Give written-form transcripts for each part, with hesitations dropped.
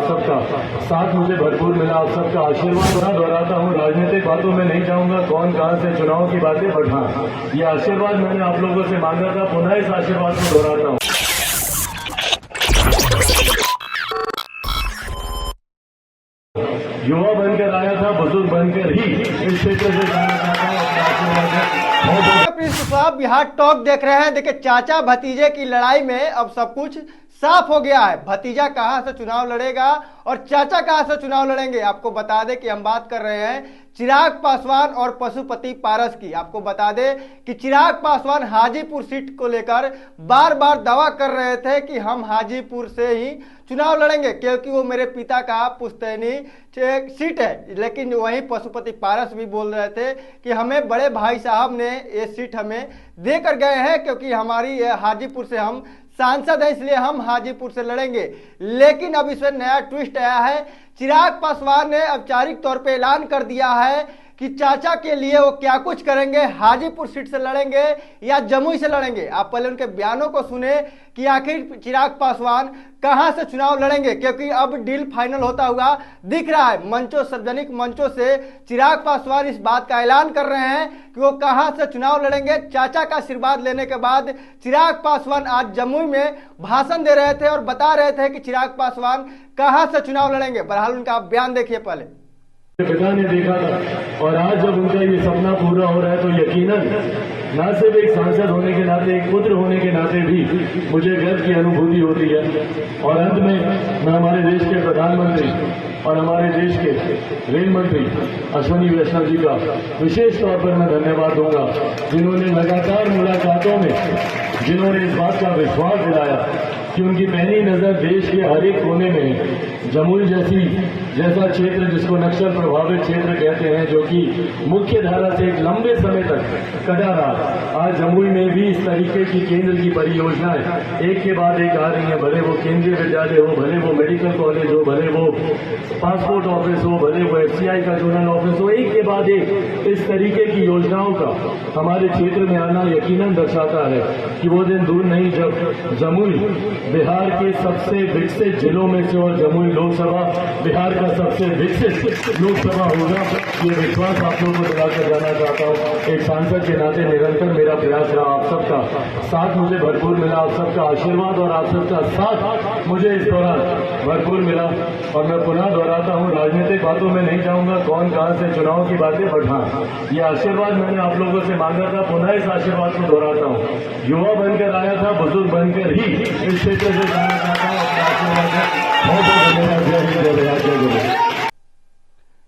सबका साथ मुझे भरपूर मिला, आप सबका आशीर्वाद बड़ा दोहराता हूँ। राजनीतिक बातों में नहीं जाऊंगा, कौन कहां से चुनाव की बातें, बट हाँ, ये आशीर्वाद मैंने आप लोगों से मांगा था, पुनः इस आशीर्वाद को दोहराता हूँ। युवा बनकर आया था, बुजुर्ग बनकर ही इस क्षेत्र से जाना चाहता हूँ। अपना आशीर्वाद प्रिंस साहब बिहार टॉक देख रहे हैं। देखिए, चाचा भतीजे की लड़ाई में अब सब कुछ साफ हो गया है। भतीजा कहां से चुनाव लड़ेगा और चाचा कहां से चुनाव लड़ेंगे, आपको बता दें कि हम बात कर रहे हैं चिराग पासवान और पशुपति पारस की। आपको बता दें कि चिराग पासवान हाजीपुर सीट को लेकर बार बार दावा कर रहे थे कि हम हाजीपुर से ही चुनाव लड़ेंगे क्योंकि वो मेरे पिता का पुश्तैनी सीट है। लेकिन वहीं पशुपति पारस भी बोल रहे थे कि हमें बड़े भाई साहब ने ये सीट हमें देकर गए हैं क्योंकि हमारी हाजीपुर से हम सांसद है, इसलिए हम हाजीपुर से लड़ेंगे। लेकिन अब इसमें नया ट्विस्ट आया है। चिराग पासवान ने औपचारिक तौर पे ऐलान कर दिया है कि चाचा के लिए वो क्या कुछ करेंगे, हाजीपुर सीट से लड़ेंगे या जमुई से लड़ेंगे। आप पहले उनके बयानों को सुने कि आखिर चिराग पासवान कहां से चुनाव लड़ेंगे, क्योंकि अब डील फाइनल होता हुआ दिख रहा है। मंचों, सार्वजनिक मंचों से चिराग पासवान इस बात का ऐलान कर रहे हैं कि वो कहां से चुनाव लड़ेंगे। चाचा का आशीर्वाद लेने के बाद चिराग पासवान आज जमुई में भाषण दे रहे थे और बता रहे थे कि चिराग पासवान कहां से चुनाव लड़ेंगे। बहरहाल उनका बयान देखिए पहले। पिता ने देखा था और आज जब उनका ये सपना पूरा हो रहा है तो यकीनन न सिर्फ एक सांसद होने के नाते, एक पुत्र होने के नाते भी मुझे गर्व की अनुभूति होती है। और अंत में मैं हमारे देश के प्रधानमंत्री और हमारे देश के रेल मंत्री अश्विनी वैष्णव जी का विशेष तौर पर मैं धन्यवाद दूंगा, जिन्होंने लगातार मुलाकातों में जिन्होंने इस बात का विश्वास दिलाया कि उनकी पहली नजर देश के हर एक कोने में जमुई जैसा क्षेत्र जिसको नक्सल प्रभावित क्षेत्र कहते हैं, जो कि मुख्य धारा से एक लंबे समय तक कटा रहा, आज जमुई में भी इस तरीके की केंद्र की परियोजनाएं एक के बाद एक आ रही हैं। भले वो केंद्रीय विद्यालय हो, भले वो मेडिकल कॉलेज हो, भले वो पासपोर्ट ऑफिस हो, भले वो FCI का जोनल ऑफिस हो, एक के बाद एक इस तरीके की योजनाओं का हमारे क्षेत्र में आना यकीनन दर्शाता है कि वो दिन दूर नहीं जब जमुई बिहार के सबसे विकसित जिलों में से और जमुई लोकसभा बिहार का सबसे विकसित लोकसभा होगा। ये विश्वास आप लोगों को दिलाकर जाना चाहता हूँ। एक सांसद के नाते निरंतर मेरा प्रयास रहा, आप सबका साथ मुझे भरपूर मिला, आप सबका आशीर्वाद और आप सबका साथ मुझे इस दौरान भरपूर मिला। और मैं पुनः दोहराता हूँ, राजनीतिक बातों में नहीं जाऊंगा, कौन कहां से चुनाव की बातें, बट हाँ, ये आशीर्वाद मैंने आप लोगों से मांगा था, पुनः इस आशीर्वाद को दोहराता हूँ। युवा बनकर आया था, बुजुर्ग बनकर ही इस क्षेत्र से जाना चाहता हूँ। अपना आशीर्वाद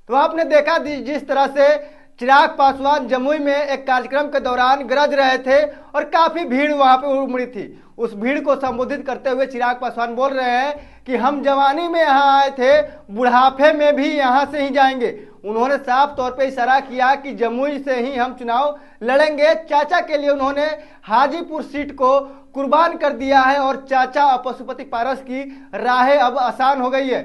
तो आपने देखा जिस तरह से चिराग पासवान जमुई में एक कार्यक्रम के दौरान गरज रहे थे और काफी भीड़ वहां पे उमड़ी थी। उस भीड़ को संबोधित करते हुए चिराग पासवान बोल रहे हैं कि हम जवानी में यहाँ आए थे, बुढ़ापे में भी यहाँ से ही जाएंगे। उन्होंने साफ तौर पे इशारा किया कि जमुई से ही हम चुनाव लड़ेंगे। चाचा के लिए उन्होंने हाजीपुर सीट को कुर्बान कर दिया है और चाचा और पशुपति पारस की राहें अब आसान हो गई है।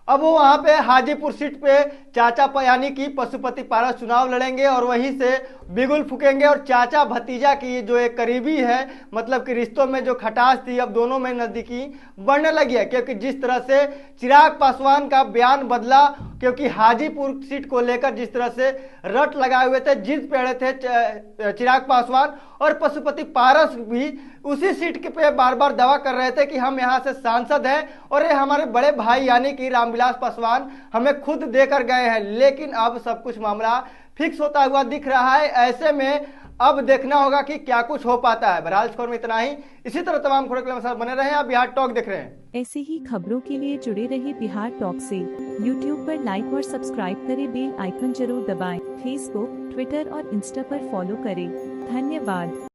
अब वो वहां पे हाजीपुर सीट पे चाचा यानी कि पशुपति पारस चुनाव लड़ेंगे और वहीं से बिगुल फूकेंगे। और चाचा भतीजा की जो एक करीबी है, मतलब कि रिश्तों में जो खटास थी, अब दोनों में नजदीकी बढ़ने लगी है। क्योंकि जिस तरह से चिराग पासवान का बयान बदला, क्योंकि हाजीपुर सीट को लेकर जिस तरह से रट लगाए हुए थे, जिद पे अड़े थे चिराग पासवान, और पशुपति पारस भी उसी सीट के पे बार बार दावा कर रहे थे कि हम यहाँ से सांसद हैं और ये हमारे बड़े भाई यानी कि रामविलास पासवान हमें खुद देकर गए हैं। लेकिन अब सब कुछ मामला फिक्स होता हुआ दिख रहा है। ऐसे में अब देखना होगा कि क्या कुछ हो पाता है। बहरहाल खबर में इतना ही। इसी तरह तमाम खबरों के लिए बने रहें। आप बिहार टॉक देख रहे हैं। ऐसे ही खबरों के लिए जुड़े रहिए बिहार टॉक से। YouTube पर लाइक और सब्सक्राइब करें, बेल आइकन जरूर दबाएं। फेसबुक, ट्विटर और इंस्टा पर फॉलो करें। धन्यवाद।